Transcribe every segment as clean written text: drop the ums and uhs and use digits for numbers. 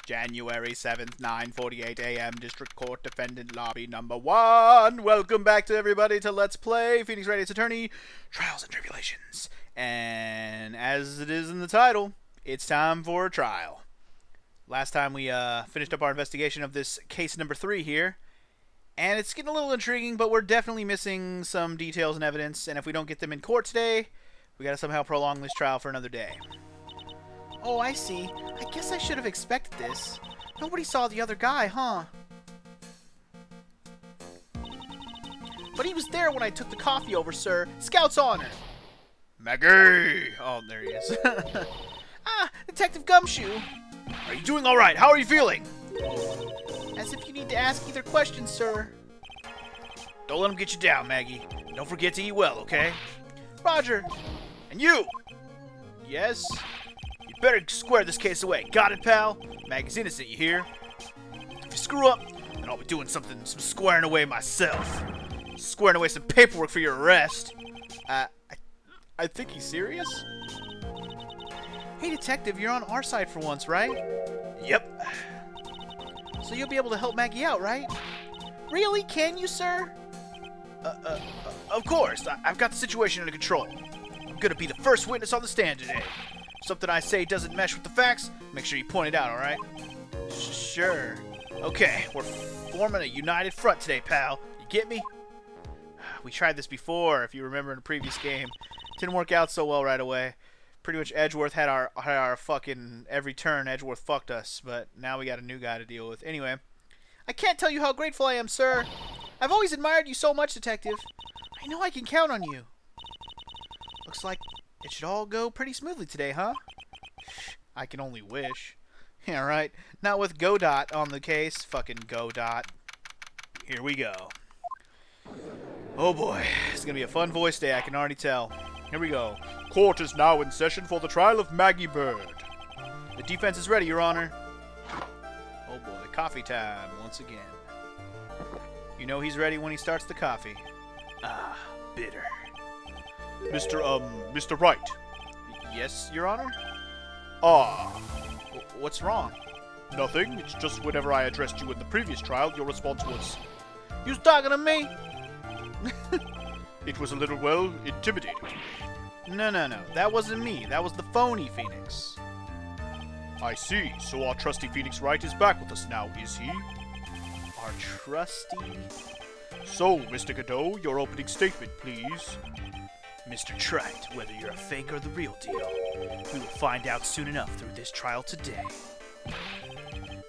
January 7th, 9:48 a.m. District Court Defendant Lobby number 1. Welcome back to everybody to Let's Play Phoenix Wright Attorney, Trials and Tribulations. And as it is in the title, it's time for a trial. Last time we finished up our investigation of this case number 3 here. And it's getting a little intriguing, but we're definitely missing some details and evidence. And if we don't get them in court today, we gotta somehow prolong this trial for another day. Oh, I see. I guess I should have expected this. Nobody saw the other guy, huh? But he was there when I took the coffee over, sir. Scout's honor. Maggie! Oh, there he is. Ah, Detective Gumshoe. Are you doing all right? How are you feeling? As if you need to ask either question, sir. Don't let him get you down, Maggie. Don't forget to eat well, okay? Roger. And you! Yes? You better square this case away. Got it, pal? Maggie's innocent, you hear? If you screw up, then I'll be doing some squaring away myself. Squaring away some paperwork for your arrest. I think he's serious? Hey, Detective, you're on our side for once, right? Yep. So you'll be able to help Maggie out, right? Really? Can you, sir? Of course. I've got the situation under control. I'm gonna be the first witness on the stand today. If something I say doesn't mesh with the facts, make sure you point it out, alright? Sure. Okay, we're forming a united front today, pal. You get me? We tried this before, if you remember in a previous game. Didn't work out so well right away. Pretty much Edgeworth had our fucking every turn. Edgeworth fucked us, but now we got a new guy to deal with. Anyway, I can't tell you how grateful I am, sir. I've always admired you so much, Detective. I know I can count on you. Looks like it should all go pretty smoothly today, huh? I can only wish. Yeah, right. Not with Godot on the case. Fucking Godot. Here we go. Oh boy, it's gonna be a fun voice day, I can already tell. Here we go. Court is now in session for the trial of Maggie Bird. The defense is ready, Your Honor. Oh boy, coffee time once again. You know he's ready when he starts the coffee. Ah, bitter. Mr. Wright. Yes, Your Honor? What's wrong? Nothing. It's just whenever I addressed you in the previous trial, your response was... You was talking to me? It was a little, well, intimidating. No. That wasn't me. That was the phony Phoenix. I see. So our trusty Phoenix Wright is back with us now, is he? Our trusty... So, Mr. Godot, your opening statement, please. Mr. Trite, whether you're a fake or the real deal, we will find out soon enough through this trial today.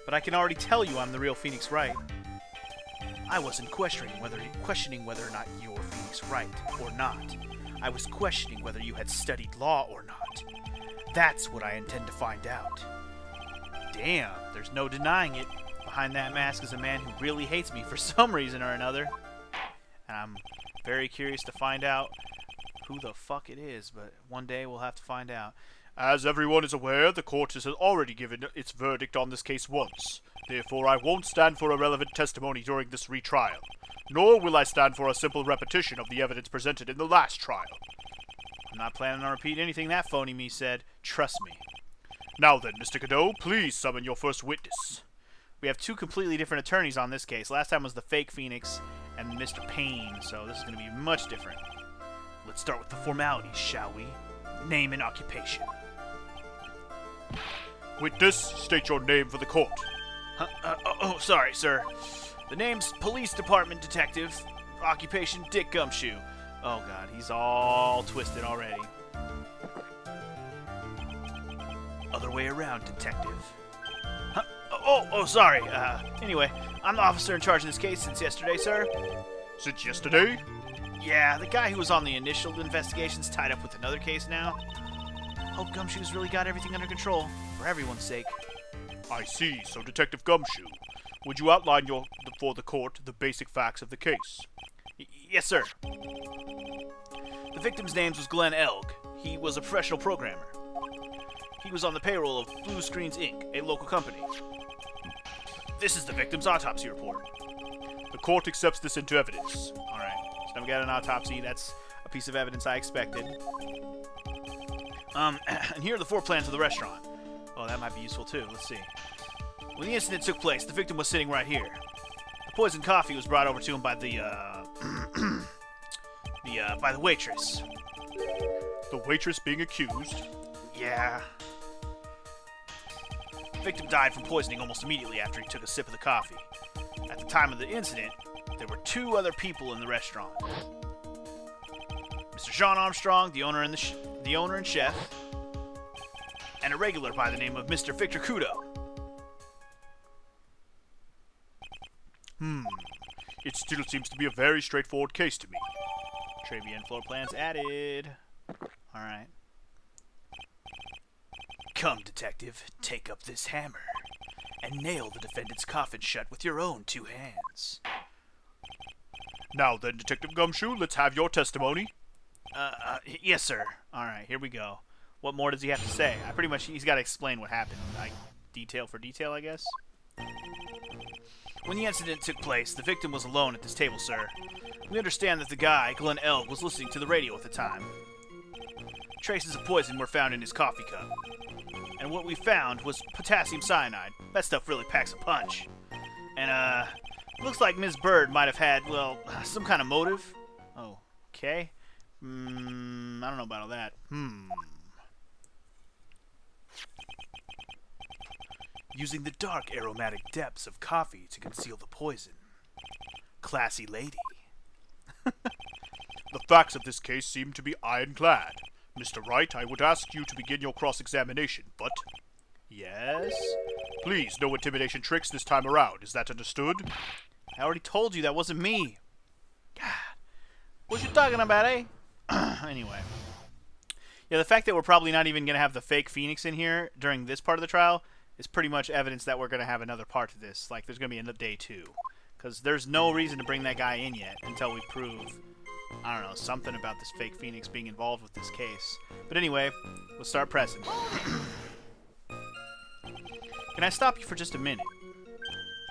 But I can already tell you I'm the real Phoenix Wright. I wasn't questioning whether or not you're Phoenix Wright or not. I was questioning whether you had studied law or not. That's what I intend to find out. Damn, there's no denying it. Behind that mask is a man who really hates me for some reason or another. And I'm very curious to find out who the fuck it is, but one day we'll have to find out. As everyone is aware, the court has already given its verdict on this case once. Therefore, I won't stand for irrelevant testimony during this retrial. Nor will I stand for a simple repetition of the evidence presented in the last trial. I'm not planning on repeating anything that phony me said. Trust me. Now then, Mr. Godot, please summon your first witness. We have two completely different attorneys on this case. Last time was the fake Phoenix and Mr. Payne, so this is going to be much different. Let's start with the formalities, shall we? Name and occupation. Witness, state your name for the court. Sorry, sir. The name's Police Department Detective. Occupation, Dick Gumshoe. Oh, God, he's all twisted already. Other way around, Detective. Sorry. Anyway, I'm the officer in charge of this case since yesterday, sir. Since yesterday? Yeah, the guy who was on the initial investigation's tied up with another case now. Hope Gumshoe's really got everything under control, for everyone's sake. I see. So, Detective Gumshoe, would you outline for the court the basic facts of the case? Yes, sir. The victim's name was Glenn Elg. He was a professional programmer. He was on the payroll of Blue Screens, Inc., a local company. This is the victim's autopsy report. The court accepts this into evidence. Alright, so now we got an autopsy. That's a piece of evidence I expected. And here are the floor plans of the restaurant. Oh, that might be useful too. Let's see. When the incident took place, the victim was sitting right here. The poisoned coffee was brought over to him by the waitress. The waitress being accused? Yeah. The victim died from poisoning almost immediately after he took a sip of the coffee. At the time of the incident, there were 2 other people in the restaurant. Mr. Sean Armstrong, the owner and chef, and a regular by the name of Mr. Victor Kudo. It still seems to be a very straightforward case to me. Tribune floor plans added. Alright. Come, detective, take up this hammer and nail the defendant's coffin shut with your own 2 hands. Now then, Detective Gumshoe, let's have your testimony. Yes, sir. Alright, here we go. What more does he have to say? He's got to explain what happened. Like, detail for detail, I guess? When the incident took place, the victim was alone at this table, sir. We understand that the guy, Glenn L., was listening to the radio at the time. Traces of poison were found in his coffee cup. And what we found was potassium cyanide. That stuff really packs a punch. And, looks like Ms. Bird might have had, well, some kind of motive. Oh, okay. I don't know about all that. Using the dark aromatic depths of coffee to conceal the poison. Classy lady. The facts of this case seem to be ironclad. Mr. Wright, I would ask you to begin your cross-examination, but... Yes? Please, no intimidation tricks this time around. Is that understood? I already told you that wasn't me. God. What you talking about, eh? Anyway. Yeah, the fact that we're probably not even going to have the fake Phoenix in here during this part of the trial is pretty much evidence that we're going to have another part to this. Like, there's going to be another day 2. Because there's no reason to bring that guy in yet until we prove, I don't know, something about this fake Phoenix being involved with this case. But anyway, let's start pressing. Can I stop you for just a minute?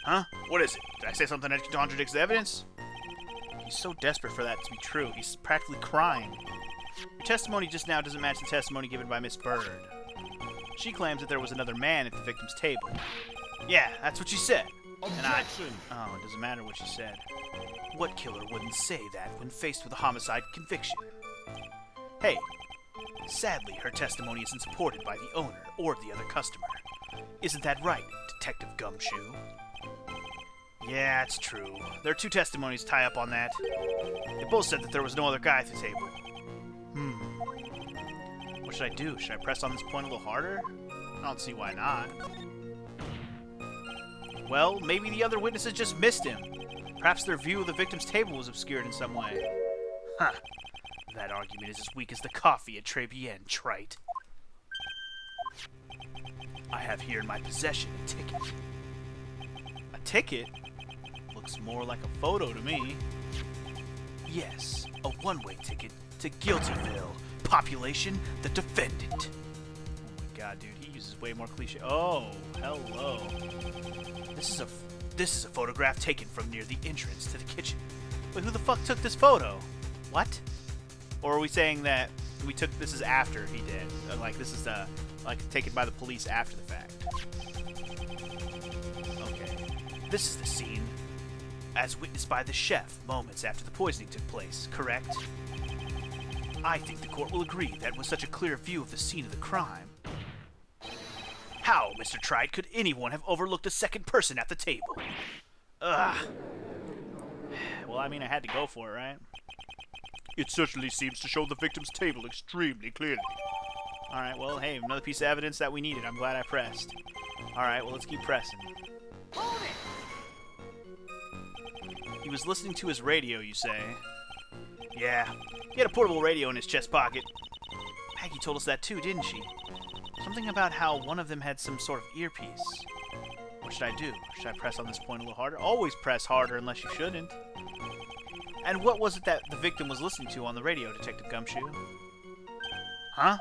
Huh? What is it? Did I say something that contradicts the evidence? He's so desperate for that to be true. He's practically crying. Your testimony just now doesn't match the testimony given by Miss Bird. She claims that there was another man at the victim's table. Yeah, that's what she said. Objection! Oh, it doesn't matter what she said. What killer wouldn't say that when faced with a homicide conviction? Hey, sadly, her testimony isn't supported by the owner or the other customer. Isn't that right, Detective Gumshoe? Yeah, it's true. There are 2 testimonies tie up on that. They both said that there was no other guy at the table. What should I do? Should I press on this point a little harder? I don't see why not. Well, maybe the other witnesses just missed him. Perhaps their view of the victim's table was obscured in some way. Huh. That argument is as weak as the coffee at Tribulations, trite. I have here in my possession a ticket. A ticket? Looks more like a photo to me. Yes, a one-way ticket to Guiltyville. Population, the defendant. Oh my god, dude, he uses way more cliche. Oh, hello. This is a photograph taken from near the entrance to the kitchen. But who the fuck took this photo? What? Or are we saying that we took this is after he did? Like this is like taken by the police after the fact. Okay. This is the scene as witnessed by the chef moments after the poisoning took place, correct? I think the court will agree that with such a clear view of the scene of the crime. How, Mr. Trite, could anyone have overlooked a second person at the table? Ugh. Well, I mean, I had to go for it, right? It certainly seems to show the victim's table extremely clearly. Alright, well, hey, another piece of evidence that we needed. I'm glad I pressed. Alright, well, let's keep pressing. He was listening to his radio, you say? Yeah, he had a portable radio in his chest pocket. Maggie told us that too, didn't she? Something about how one of them had some sort of earpiece. What should I do? Should I press on this point a little harder? Always press harder unless you shouldn't. And what was it that the victim was listening to on the radio, Detective Gumshoe? Huh?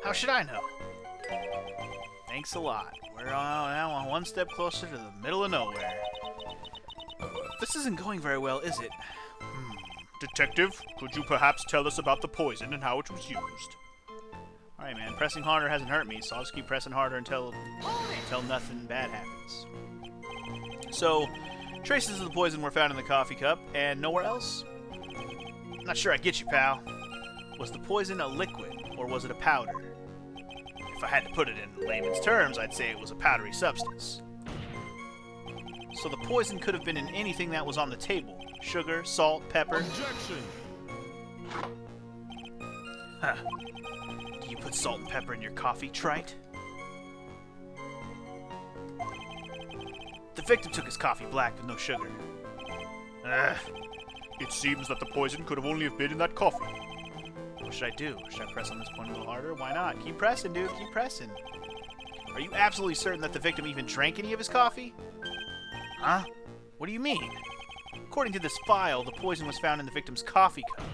How should I know? Thanks a lot. We're now one step closer to the middle of nowhere. This isn't going very well, is it? Detective, could you perhaps tell us about the poison and how it was used? Alright, man. Pressing harder hasn't hurt me, so I'll just keep pressing harder until nothing bad happens. So, traces of the poison were found in the coffee cup, and nowhere else? Not sure I get you, pal. Was the poison a liquid, or was it a powder? If I had to put it in layman's terms, I'd say it was a powdery substance. So the poison could have been in anything that was on the table. Sugar, salt, pepper. Objection! Huh. Do you put salt and pepper in your coffee, trite? The victim took his coffee black with no sugar. Ugh. It seems that the poison could have only have been in that coffee. What should I do? Should I press on this point a little harder? Why not? Keep pressing, dude. Keep pressing. Are you absolutely certain that the victim even drank any of his coffee? Huh? What do you mean? According to this file, the poison was found in the victim's coffee cup.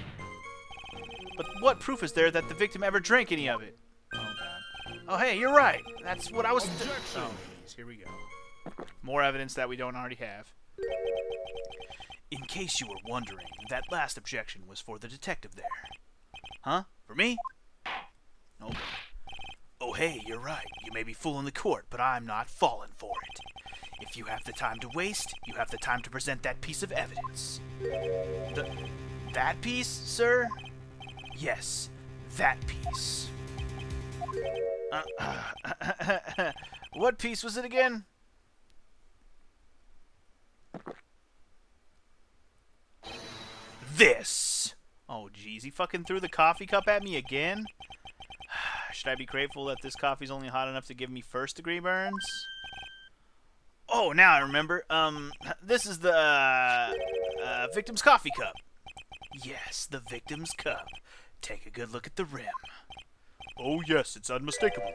But what proof is there that the victim ever drank any of it? Oh, God. Oh, hey, you're right. That's what I was... Objection! Oh, jeez. Here we go. More evidence that we don't already have. In case you were wondering, that last objection was for the detective there. Huh? For me? Oh, boy. Oh, hey, you're right. You may be fooling the court, but I'm not falling for it. If you have the time to waste, you have the time to present that piece of evidence. That piece, sir? Yes, that piece. What piece was it again? This! Oh, jeez, he fucking threw the coffee cup at me again? Should I be grateful that this coffee's only hot enough to give me first-degree burns? Oh, now I remember. This is the, victim's coffee cup. Yes, the victim's cup. Take a good look at the rim. Oh yes, it's unmistakable.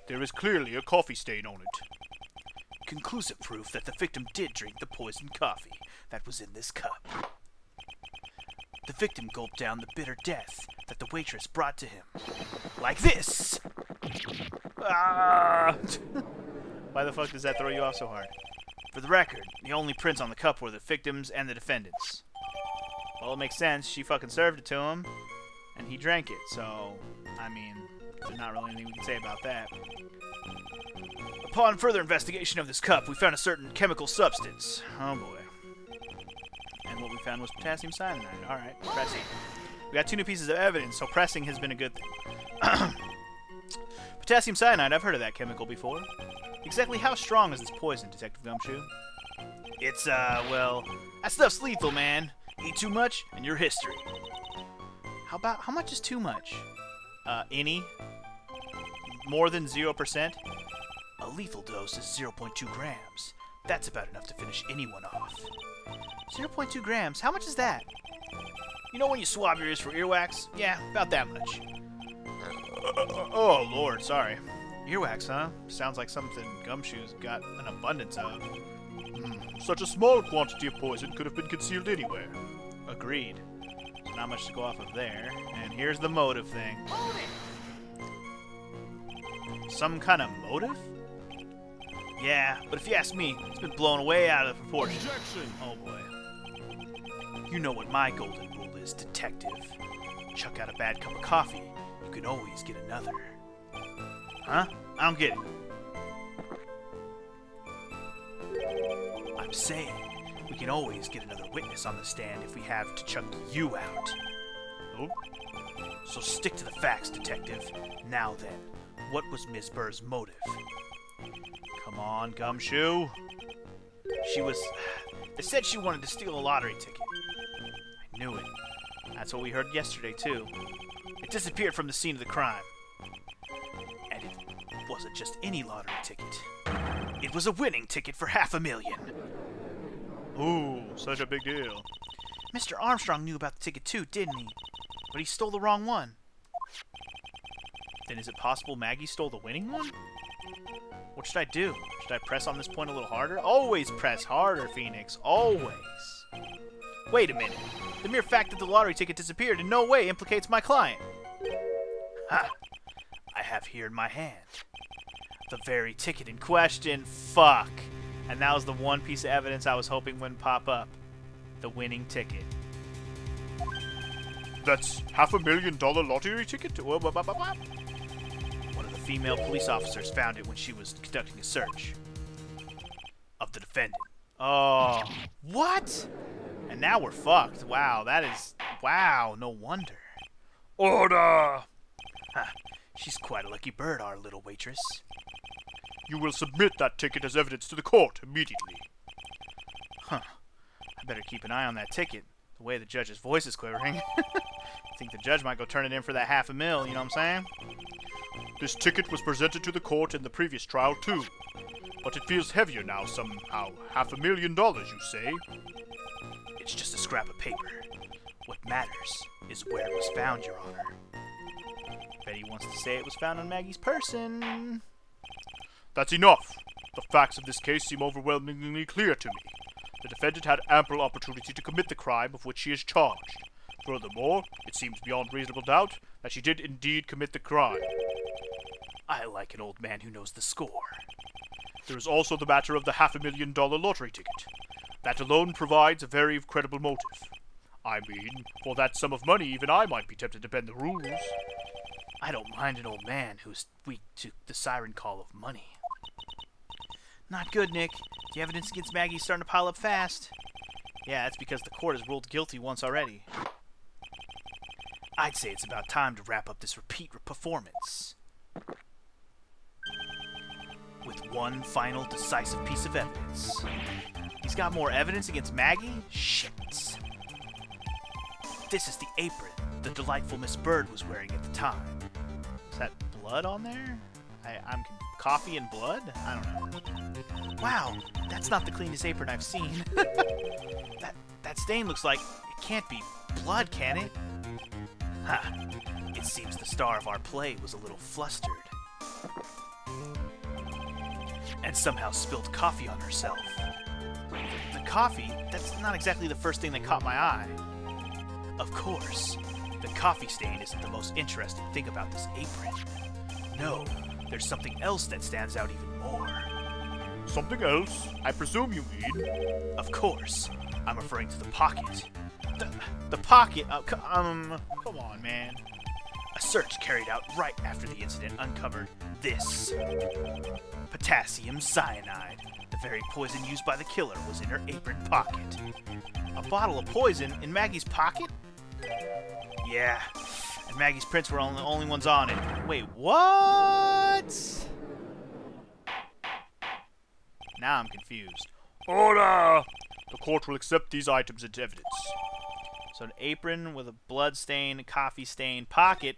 There is clearly a coffee stain on it. Conclusive proof that the victim did drink the poisoned coffee that was in this cup. The victim gulped down the bitter death that the waitress brought to him. Like this! Ah! Why the fuck does that throw you off so hard? For the record, the only prints on the cup were the victims and the defendants. Well, it makes sense. She fucking served it to him, and he drank it, so, I mean, there's not really anything we can say about that. Upon further investigation of this cup, we found a certain chemical substance. Oh boy. And what we found was potassium cyanide. Alright, pressing. We got 2 new pieces of evidence, so pressing has been a good thing. Potassium cyanide, I've heard of that chemical before. Exactly how strong is this poison, Detective Gumshoe? It's, well, that stuff's lethal, man. Eat too much, and you're history. How much is too much? Any? More than 0%? A lethal dose is 0.2 grams. That's about enough to finish anyone off. 0.2 grams? How much is that? You know when you swab your ears for earwax? Yeah, about that much. Oh, Lord, sorry. Earwax, huh? Sounds like something Gumshoe's got an abundance of. Such a small quantity of poison could have been concealed anywhere. Agreed. So not much to go off of there. And here's the motive thing. Some kind of motive? Yeah, but if you ask me, it's been blown way out of proportion. Objection! Oh boy. You know what my golden rule is, detective. Chuck out a bad cup of coffee, you can always get another. Huh? I don't get it. I'm saying, we can always get another witness on the stand if we have to chuck you out. Oh? So stick to the facts, detective. Now then, what was Ms. Burr's motive? Come on, Gumshoe. They said she wanted to steal a lottery ticket. I knew it. That's what we heard yesterday, too. It disappeared from the scene of the crime. And it wasn't just any lottery ticket. It was a winning ticket for $500,000. Ooh, such a big deal. Mr. Armstrong knew about the ticket, too, didn't he? But he stole the wrong one. Then is it possible Maggie stole the winning one? What should I do? Should I press on this point a little harder? Always press harder, Phoenix. Always. Wait a minute. The mere fact that the lottery ticket disappeared in no way implicates my client. Ha! I have here in my hand the very ticket in question. Fuck. And that was the one piece of evidence I was hoping wouldn't pop up. The winning ticket. That's $500,000 lottery ticket? female police officers found it when she was conducting a search of the defendant. Oh, what? And now we're fucked. Wow, that is... Wow, no wonder. Order! Huh. She's quite a lucky bird, our little waitress. You will submit that ticket as evidence to the court immediately. Huh. I better keep an eye on that ticket. The way the judge's voice is quivering. I think the judge might go turn it in for that $500,000, you know what I'm saying? This ticket was presented to the court in the previous trial, too. But it feels heavier now somehow. $500,000, you say? It's just a scrap of paper. What matters is where it was found, Your Honor. Betty wants to say it was found on Maggie's person. That's enough. The facts of this case seem overwhelmingly clear to me. The defendant had ample opportunity to commit the crime of which she is charged. Furthermore, it seems beyond reasonable doubt that she did indeed commit the crime. I like an old man who knows the score. There is also the matter of the $500,000 lottery ticket. That alone provides a very credible motive. I mean, for that sum of money, even I might be tempted to bend the rules. I don't mind an old man who's weak to the siren call of money. Not good, Nick. The evidence against Maggie's starting to pile up fast. Yeah, that's because the court has ruled guilty once already. I'd say it's about time to wrap up this repeat performance with one final decisive piece of evidence. He's got more evidence against Maggie? Shit. This is the apron the delightful Miss Bird was wearing at the time. Is that blood on there? I'm coffee and blood? I don't know. Wow, that's not the cleanest apron I've seen. that stain looks like it can't be blood, can it? Ha! It seems the star of our play was a little flustered. And somehow spilled coffee on herself. The coffee? That's not exactly the first thing that caught my eye. Of course, the coffee stain isn't the most interesting thing about this apron. No, there's something else that stands out even more. Something else? I presume you mean? Of course, I'm referring to the pocket. The pocket? Come on, man. A search carried out right after the incident uncovered this. Potassium cyanide. The very poison used by the killer was in her apron pocket. A bottle of poison in Maggie's pocket? Yeah, and Maggie's prints were the only ones on it. Wait, what? Now I'm confused. Order! The court will accept these items into evidence. So an apron with a blood stain, a coffee stain pocket,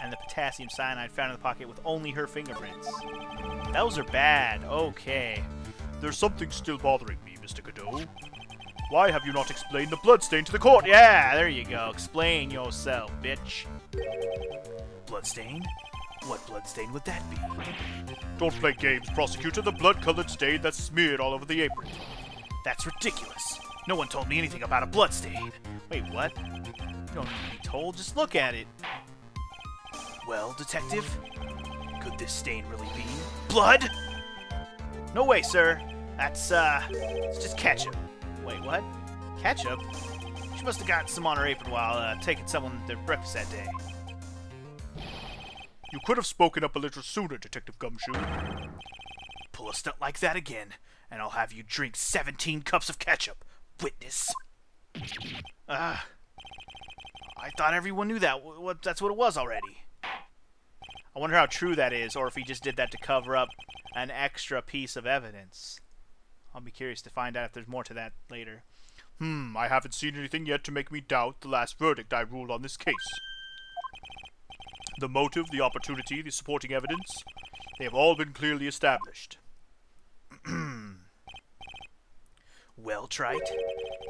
and the potassium cyanide found in the pocket with only her fingerprints. Those are bad. Okay. There's something still bothering me, Mr. Godot. Why have you not explained the bloodstain to the court? Yeah, there you go. Explain yourself, bitch. Bloodstain? What bloodstain would that be? Don't play games, prosecutor. The blood-colored stain that's smeared all over the apron. That's ridiculous. No one told me anything about a bloodstain. Wait, what? You don't need to be told. Just look at it. Well, detective, could this stain really be blood? No way, sir. It's just ketchup. Wait, what? Ketchup? She must have gotten some on her apron while taking someone their breakfast that day. You could have spoken up a little sooner, Detective Gumshoe. Pull a stunt like that again, and I'll have you drink 17 cups of ketchup. Witness. I thought everyone knew that. That's what it was already. I wonder how true that is, or if he just did that to cover up an extra piece of evidence. I'll be curious to find out if there's more to that later. I haven't seen anything yet to make me doubt the last verdict I ruled on this case. The motive, the opportunity, the supporting evidence, they have all been clearly established. Well, Trite,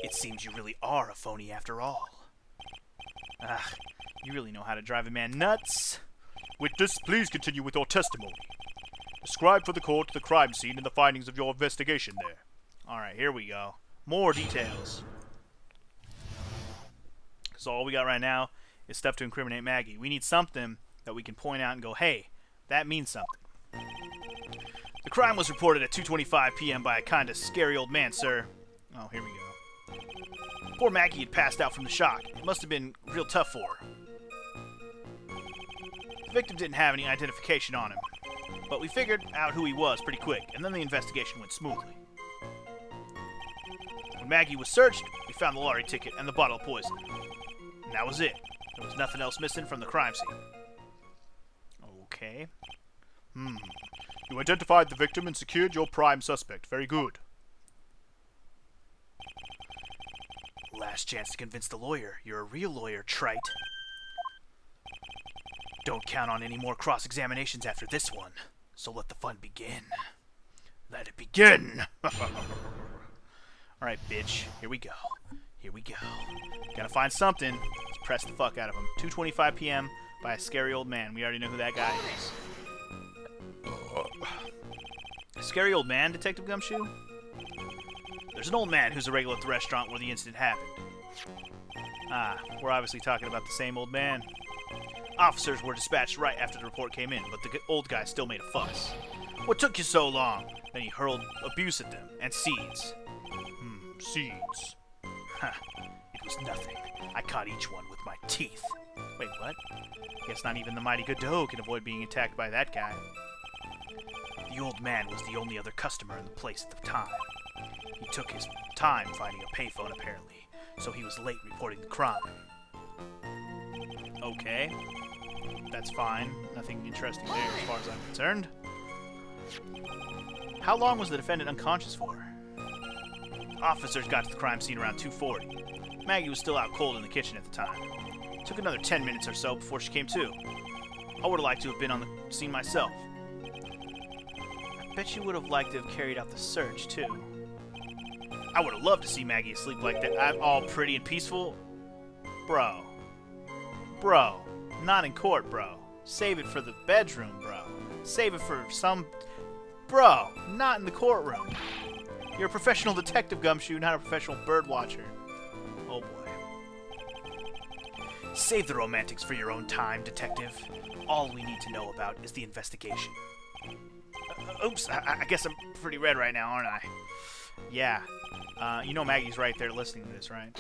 it seems you really are a phony after all. You really know how to drive a man nuts. Witness, please continue with your testimony. Describe for the court the crime scene and the findings of your investigation there. Alright, here we go. More details. Because all we got right now is stuff to incriminate Maggie. We need something that we can point out and go, hey, that means something. The crime was reported at 2:25 p.m. by a kind of scary old man, sir. Oh, here we go. Poor Maggie had passed out from the shock. It must have been real tough for her. The victim didn't have any identification on him, but we figured out who he was pretty quick, and then the investigation went smoothly. When Maggie was searched, we found the lottery ticket and the bottle of poison. And that was it. There was nothing else missing from the crime scene. Okay. You identified the victim and secured your prime suspect. Very good. Last chance to convince the lawyer. You're a real lawyer, trite. Don't count on any more cross-examinations after this one. So let the fun begin. Let it begin! Alright, bitch. Here we go. Here we go. Gotta find something. Let's press the fuck out of him. 2:25 p.m. by a scary old man. We already know who that guy is. A scary old man, Detective Gumshoe? There's an old man who's a regular at the restaurant where the incident happened. Ah, we're obviously talking about the same old man. Officers were dispatched right after the report came in, but the old guy still made a fuss. What took you so long? Then he hurled abuse at them, and seeds. Seeds. Ha, it was nothing. I caught each one with my teeth. Wait, what? Guess not even the mighty Godot can avoid being attacked by that guy. The old man was the only other customer in the place at the time. He took his time finding a payphone, apparently, so he was late reporting the crime. Okay. That's fine. Nothing interesting there as far as I'm concerned. How long was the defendant unconscious for? Officers got to the crime scene around 2:40. Maggie was still out cold in the kitchen at the time. It took another 10 minutes or so before she came to. I would have liked to have been on the scene myself. I bet you would have liked to have carried out the search, too. I would have loved to see Maggie asleep like that. I'm all pretty and peaceful. Bro. Bro. Not in court, bro. Save it for the bedroom, bro. Save it for some... Bro. Not in the courtroom. You're a professional detective, Gumshoe, not a professional bird watcher. Oh, boy. Save the romantics for your own time, detective. All we need to know about is the investigation. Oops, I guess I'm pretty red right now, aren't I? Yeah. You know Maggie's right there listening to this, right?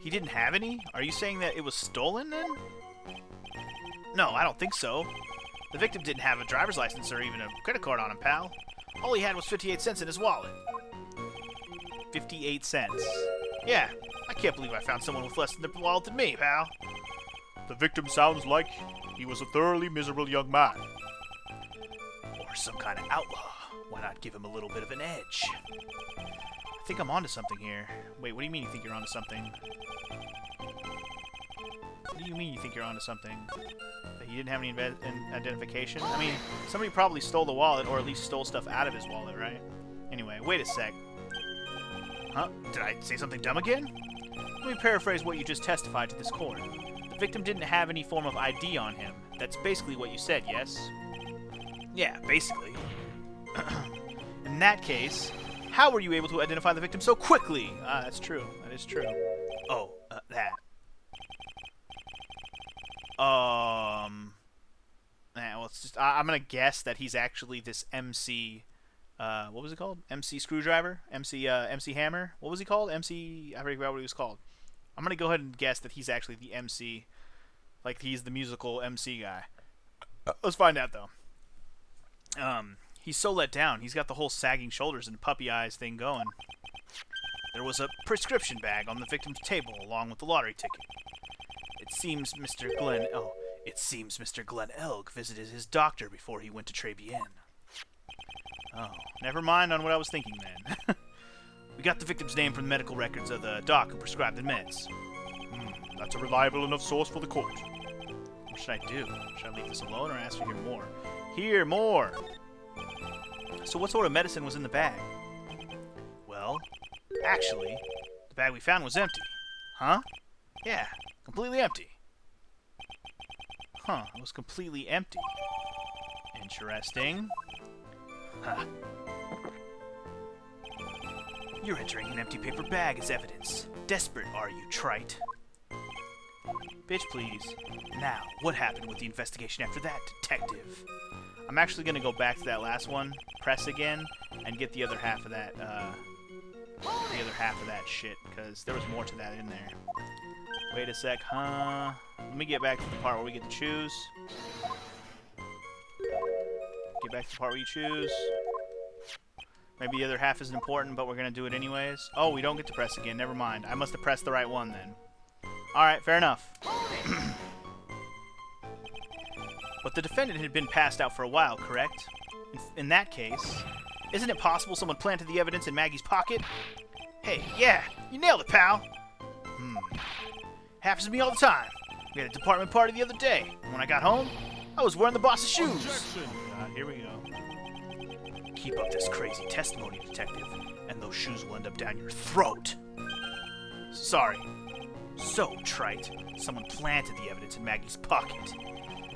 He didn't have any? Are you saying that it was stolen, then? No, I don't think so. The victim didn't have a driver's license or even a credit card on him, pal. All he had was 58 cents in his wallet. 58 cents. Yeah, I can't believe I found someone with less in their wallet than me, pal. The victim sounds like he was a thoroughly miserable young man. Or some kind of outlaw. Why not give him a little bit of an edge? I think I'm onto something here. Wait, what do you mean you think you're onto something? What do you mean you think you're onto something? That he didn't have any identification? I mean, somebody probably stole the wallet, or at least stole stuff out of his wallet, right? Anyway, wait a sec. Huh? Did I say something dumb again? Let me paraphrase what you just testified to this court. The victim didn't have any form of ID on him. That's basically what you said, yes? Yeah, basically. In that case, how were you able to identify the victim so quickly? That's true. That is true. Oh, that. Well, it's just, I'm gonna guess that he's actually this MC, what was it called? MC Screwdriver? MC Hammer? What was he called? MC, I forget what he was called. I'm gonna go ahead and guess that he's actually the MC, like he's the musical MC guy. Let's find out, though. He's so let down. He's got the whole sagging shoulders and puppy eyes thing going. There was a prescription bag on the victim's table along with the lottery ticket. It seems Mr. Glenn Elg visited his doctor before he went to Tribulations. Oh, never mind on what I was thinking then. We got the victim's name from the medical records of the doc who prescribed the meds. That's a reliable enough source for the court. What should I do? Should I leave this alone or ask to hear more? Hear more! So what sort of medicine was in the bag? Well, actually, the bag we found was empty. Huh? Yeah, completely empty. Huh, it was completely empty. Interesting. Huh. You're entering an empty paper bag as evidence. Desperate, are you, trite? Bitch, please. Now, what happened with the investigation after that, detective? I'm actually going to go back to that last one, press again, and get the other half of that, shit, because there was more to that in there. Wait a sec, huh? Let me get back to the part where we get to choose. Get back to the part where you choose. Maybe the other half isn't important, but we're going to do it anyways. Oh, we don't get to press again. Never mind. I must have pressed the right one then. Alright, fair enough. But the defendant had been passed out for a while, correct? In that case, isn't it possible someone planted the evidence in Maggie's pocket? Hey, yeah, you nailed it, pal. Happens to me all the time. We had a department party the other day, and when I got home, I was wearing the boss's shoes. God, here we go. Keep up this crazy testimony, detective, and those shoes will end up down your throat. Sorry. So trite. Someone planted the evidence in Maggie's pocket.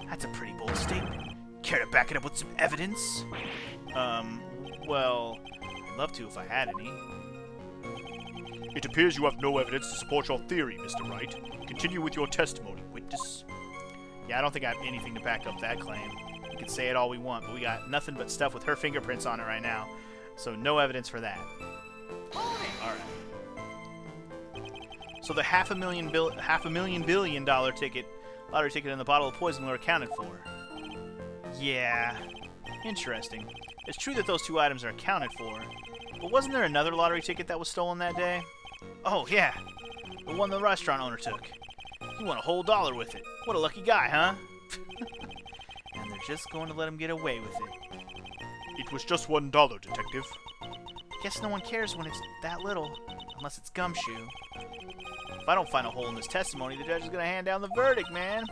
That's a pretty bold statement. Care to back it up with some evidence? Well, I'd love to if I had any. It appears you have no evidence to support your theory, Mr. Wright. Continue with your testimony, witness. Yeah, I don't think I have anything to back up that claim. We can say it all we want, but we got nothing but stuff with her fingerprints on it right now. So no evidence for that. Alright. So the half a million billion dollar ticket, lottery ticket and the bottle of poison were accounted for. Yeah. Interesting. It's true that those two items are accounted for, but wasn't there another lottery ticket that was stolen that day? Oh, yeah. The one the restaurant owner took. He won a whole $1 with it. What a lucky guy, huh? And they're just going to let him get away with it. It was just $1, detective. Guess no one cares when it's that little, unless it's Gumshoe. If I don't find a hole in this testimony, the judge is going to hand down the verdict, man.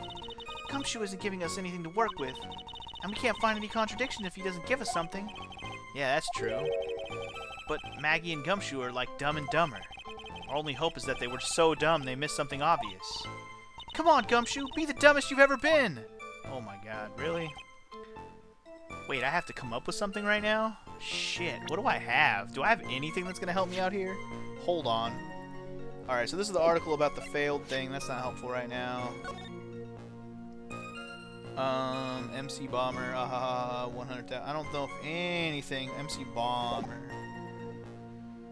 Gumshoe isn't giving us anything to work with, and we can't find any contradiction if he doesn't give us something. Yeah, that's true. But Maggie and Gumshoe are like Dumb and Dumber. Our only hope is that they were so dumb they missed something obvious. Come on, Gumshoe, be the dumbest you've ever been! Oh my god, really? Wait, I have to come up with something right now? Shit, what do I have? Do I have anything that's going to help me out here? Hold on. Alright, so this is the article about the failed thing. That's not helpful right now. MC Bomber, 100,000. I don't know if anything. MC Bomber.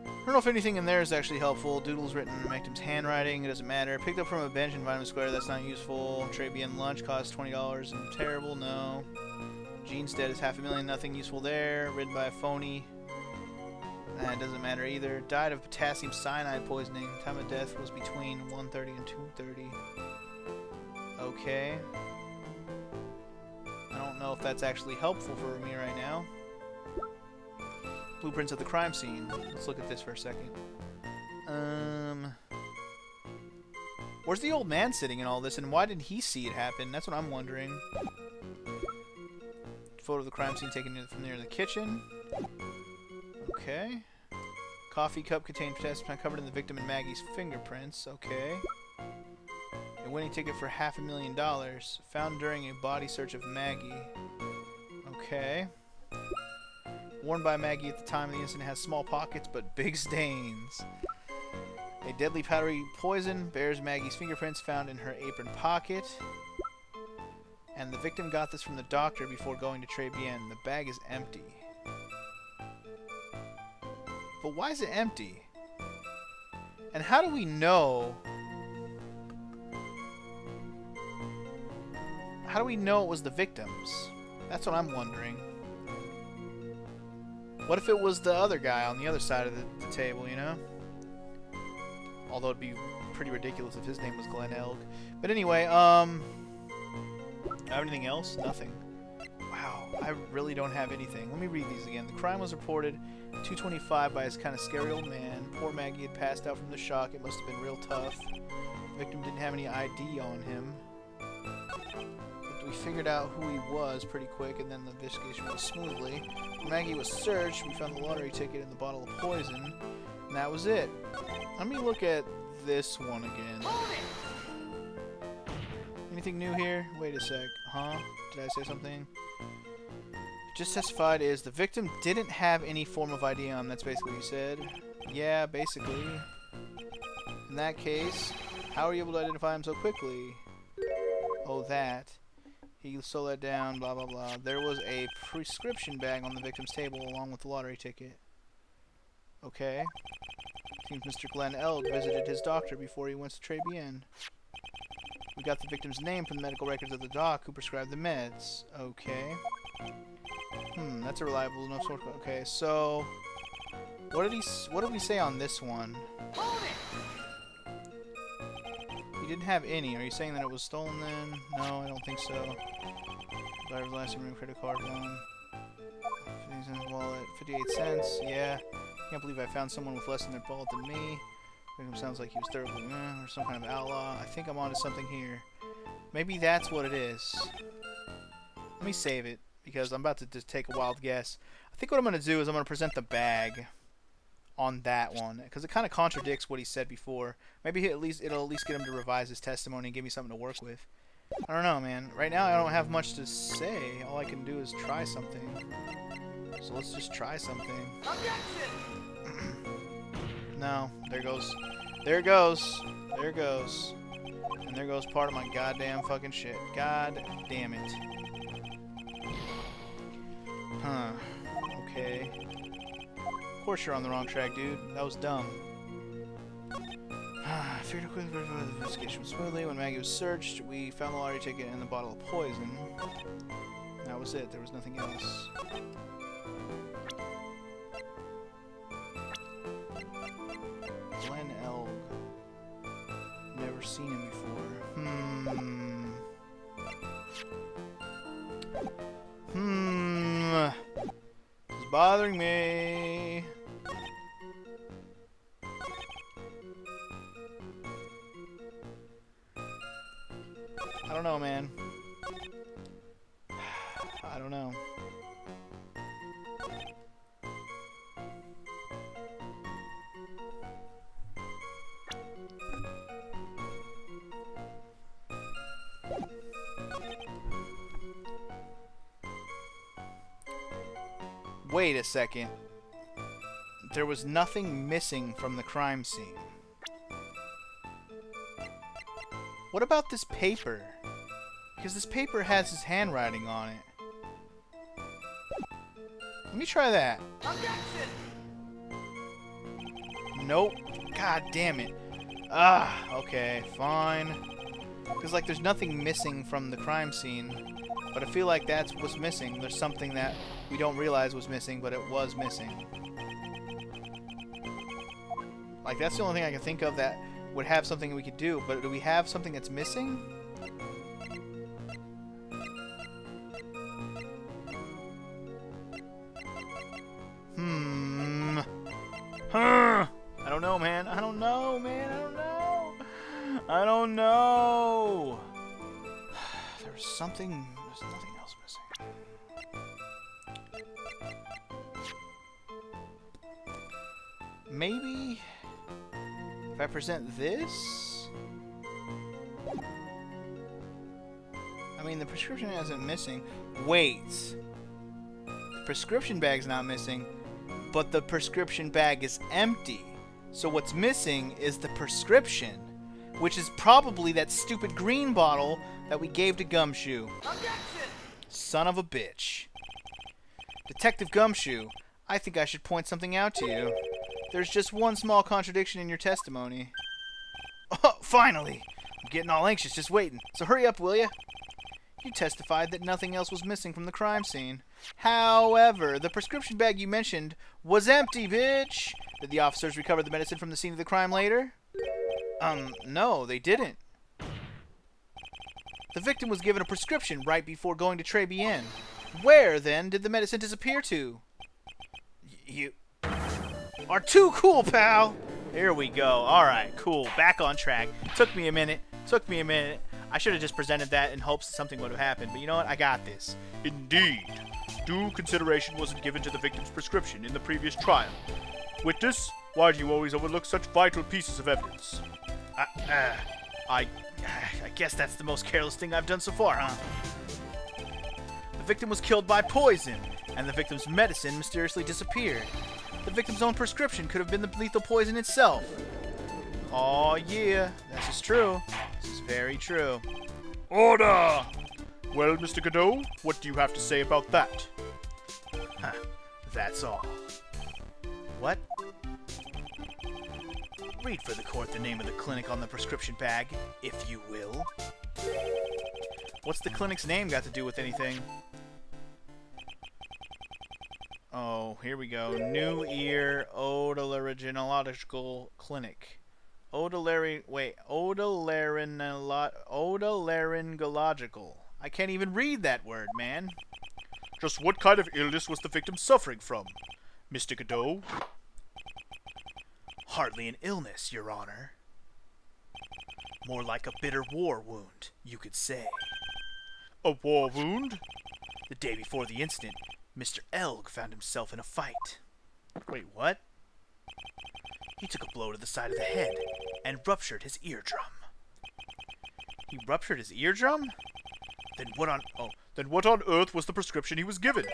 I don't know if anything in there is actually helpful. Doodle's written in victim's handwriting. It doesn't matter. Picked up from a bench in Vitamin Square. That's not useful. Trabian lunch costs $20. And terrible. No. Gene's dead is $500,000. Nothing useful there. Ridden by a phony. That doesn't matter either. Died of potassium cyanide poisoning. Time of death was between 1:30 and 2:30. Okay. I don't know if that's actually helpful for me right now. Blueprints of the crime scene. Let's look at this for a second. Where's the old man sitting in all this, and why didn't he see it happen? That's what I'm wondering. Photo of the crime scene taken from near the kitchen. Okay. Coffee cup contained potassium covered in the victim and Maggie's fingerprints. Okay. A winning ticket for $500,000 found during a body search of Maggie. Okay. Worn by Maggie at the time of the incident, has small pockets but big stains. A deadly powdery poison bears Maggie's fingerprints found in her apron pocket. And the victim got this from the doctor before going to Tribulations. The bag is empty. But why is it empty? And how do we know? How do we know it was the victim's? That's what I'm wondering. What if it was the other guy on the other side of the table, you know? Although it'd be pretty ridiculous if his name was Glenn Elg. But anyway, have anything else? Nothing. Wow, I really don't have anything. Let me read these again. The crime was reported 2:25 by his kind of scary old man. Poor Maggie had passed out from the shock. It must have been real tough. The victim didn't have any ID on him. But we figured out who he was pretty quick, and then the investigation went smoothly. When Maggie was searched, we found the lottery ticket and the bottle of poison, and that was it. Let me look at this one again. Anything new here? Wait a sec. Huh? Did I say something? Just testified is the victim didn't have any form of ID on. That's basically what he said. Yeah, basically. In that case, how are you able to identify him so quickly? Oh, that. He slowed that down, blah, blah, blah. There was a prescription bag on the victim's table along with the lottery ticket. Okay. Seems Mr. Glenn Elg visited his doctor before he went to Tribulations. We got the victim's name from the medical records of the doc who prescribed the meds. Okay. That's a reliable enough source. Okay, so what did we say on this one? He didn't have any. Are you saying that it was stolen then? No, I don't think so. Driver's license, credit card loan. 50 cents wallet. 58 cents. Yeah. Can't believe I found someone with less in their wallet than me. Victim sounds like he was thoroughly or some kind of outlaw. I think I'm onto something here. Maybe that's what it is. Let me save it because I'm about to just take a wild guess. I think what I'm going to do is I'm going to present the bag on that one because it kind of contradicts what he said before. Maybe it'll at least get him to revise his testimony and give me something to work with. I don't know, man. Right now I don't have much to say. All I can do is try something. So let's just try something. No, there goes. There it goes. There it goes. And there goes part of my goddamn fucking shit. God damn it. Huh. Okay. Of course you're on the wrong track, dude. That was dumb. I feared to quickly verify the investigation smoothly. When Maggie was searched, we found the lottery ticket and the bottle of poison. That was it. There was nothing else. Glenn Elg. Never seen him before. It's bothering me. I don't know, man. I don't know. Wait a second. There was nothing missing from the crime scene. What about this paper? Because this paper has his handwriting on it. Let me try that. Nope. God damn it. Ah, okay, fine. Because, like, there's nothing missing from the crime scene. But I feel like that's what's missing. There's something that we don't realize was missing, but it was missing. Like, that's the only thing I can think of that would have something we could do. But do we have something that's missing? I don't know, man. I don't know, man. I don't know. I don't know. There's something. There's nothing else missing. Maybe if I present this. I mean, the prescription isn't missing. Wait. The prescription bag's not missing, but the prescription bag is empty. So what's missing is the prescription, which is probably that stupid green bottle that we gave to Gumshoe. Objection! Son of a bitch. Detective Gumshoe, I think I should point something out to you. There's just one small contradiction in your testimony. Oh, finally! I'm getting all anxious just waiting, so hurry up, will ya? You testified that nothing else was missing from the crime scene. However, the prescription bag you mentioned was empty, bitch! Did the officers recover the medicine from the scene of the crime later? No, they didn't. The victim was given a prescription right before going to Tribulations. Where, then, did the medicine disappear to? You are too cool, pal! Here we go. Alright, cool. Back on track. Took me a minute. I should have just presented that in hopes that something would have happened, but you know what? I got this. Indeed. Due consideration wasn't given to the victim's prescription in the previous trial. Witness, why do you always overlook such vital pieces of evidence? I guess that's the most careless thing I've done so far, huh? The victim was killed by poison, and the victim's medicine mysteriously disappeared. The victim's own prescription could have been the lethal poison itself. Oh yeah, this is true. This is very true. Order! Well, Mr. Godot, what do you have to say about that? That's all. What? Read for the court the name of the clinic on the prescription bag, if you will. What's the clinic's name got to do with anything? Oh, here we go. New Ear Otolaryngological Clinic. Otolaryngological. I can't even read that word, man. Just what kind of illness was the victim suffering from, Mr. Godot? Hardly an illness, Your Honor. More like a bitter war wound, you could say. A war wound? The day before the incident, Mr. Elg found himself in a fight. Wait, what? He took a blow to the side of the head and ruptured his eardrum. He ruptured his eardrum? Then what on earth was the prescription he was given?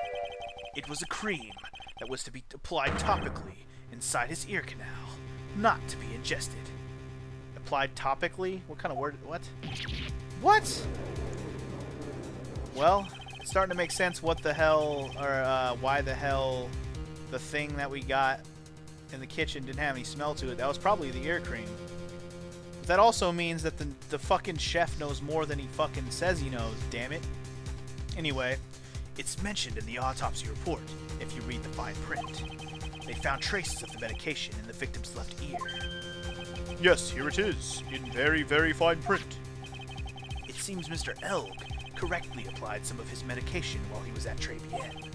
It was a cream that was to be applied topically inside his ear canal, not to be ingested. Applied topically? What kind of word? What? What? Well, it's starting to make sense what the hell, or why the hell the thing that we got in the kitchen didn't have any smell to it. That was probably the ear cream. But that also means that the fucking chef knows more than he fucking says he knows, damn it. Anyway, it's mentioned in the autopsy report, if you read the fine print. They found traces of the medication in the victim's left ear. Yes, here it is, in very, very fine print. It seems Mr. Elg correctly applied some of his medication while he was at Tribulations.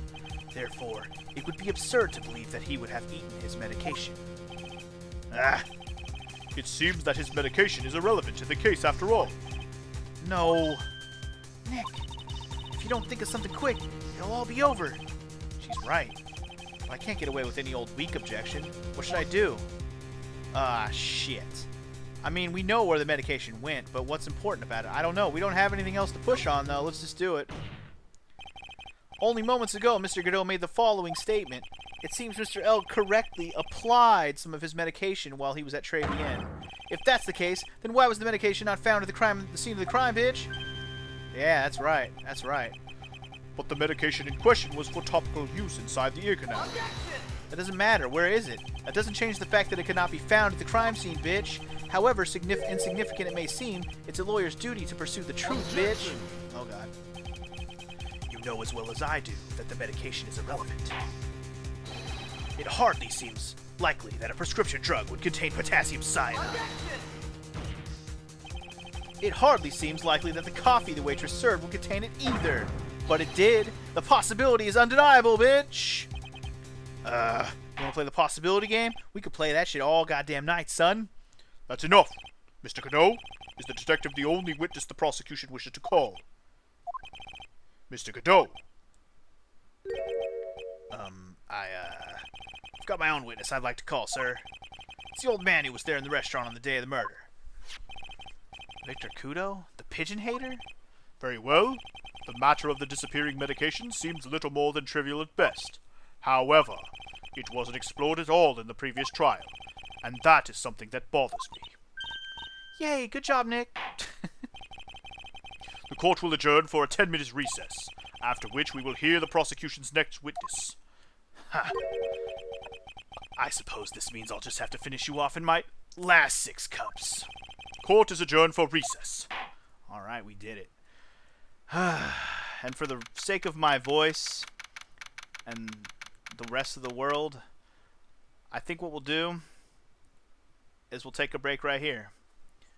Therefore, it would be absurd to believe that he would have eaten his medication. Ah! It seems that his medication is irrelevant to the case after all. No. Nick, if you don't think of something quick, it'll all be over. She's right. But I can't get away with any old weak objection. What should I do? Ah, shit. I mean, we know where the medication went, but what's important about it? I don't know. We don't have anything else to push on, though. Let's just do it. Only moments ago, Mr. Godot made the following statement. It seems Mr. L correctly applied some of his medication while he was at Tribulations. If that's the case, then why was the medication not found at the scene of the crime, bitch? Yeah, that's right. That's right. But the medication in question was for topical use inside the ear canal. That doesn't matter. Where is it? That doesn't change the fact that it could not be found at the crime scene, bitch. However insignificant it may seem, it's a lawyer's duty to pursue the truth, bitch. Oh, God. You know as well as I do that the medication is irrelevant. It hardly seems likely that a prescription drug would contain potassium cyanide. It hardly seems likely that the coffee the waitress served would contain it either. But it did. The possibility is undeniable, bitch. You wanna play the possibility game? We could play that shit all goddamn night, son. That's enough. Mr. Godot, is the detective the only witness the prosecution wishes to call? Mr. Godot. I've got my own witness I'd like to call, sir. It's the old man who was there in the restaurant on the day of the murder. Victor Kudo? The pigeon hater? Very well. The matter of the disappearing medication seems little more than trivial at best. However, it wasn't explored at all in the previous trial, and that is something that bothers me. Yay, good job, Nick. The court will adjourn for a 10-minute recess, after which we will hear the prosecution's next witness. Ha. I suppose this means I'll just have to finish you off in my last 6 cups. Court is adjourned for recess. Alright, we did it. And for the sake of my voice and the rest of the world, I think what we'll do is we'll take a break right here.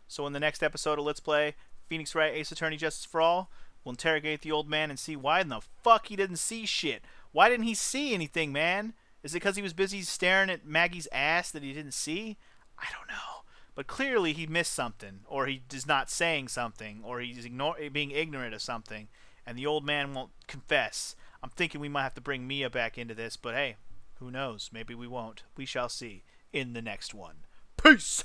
So in the next episode of Let's Play Phoenix Wright Ace Attorney Justice for All, we'll interrogate the old man and see why in the fuck he didn't see shit. Why didn't he see anything, man? Is it because he was busy staring at Maggie's ass that he didn't see? I don't know. But clearly he missed something, or he is not saying something, or he's being ignorant of something, and the old man won't confess. I'm thinking we might have to bring Mia back into this, but hey, who knows? Maybe we won't. We shall see in the next one. Peace!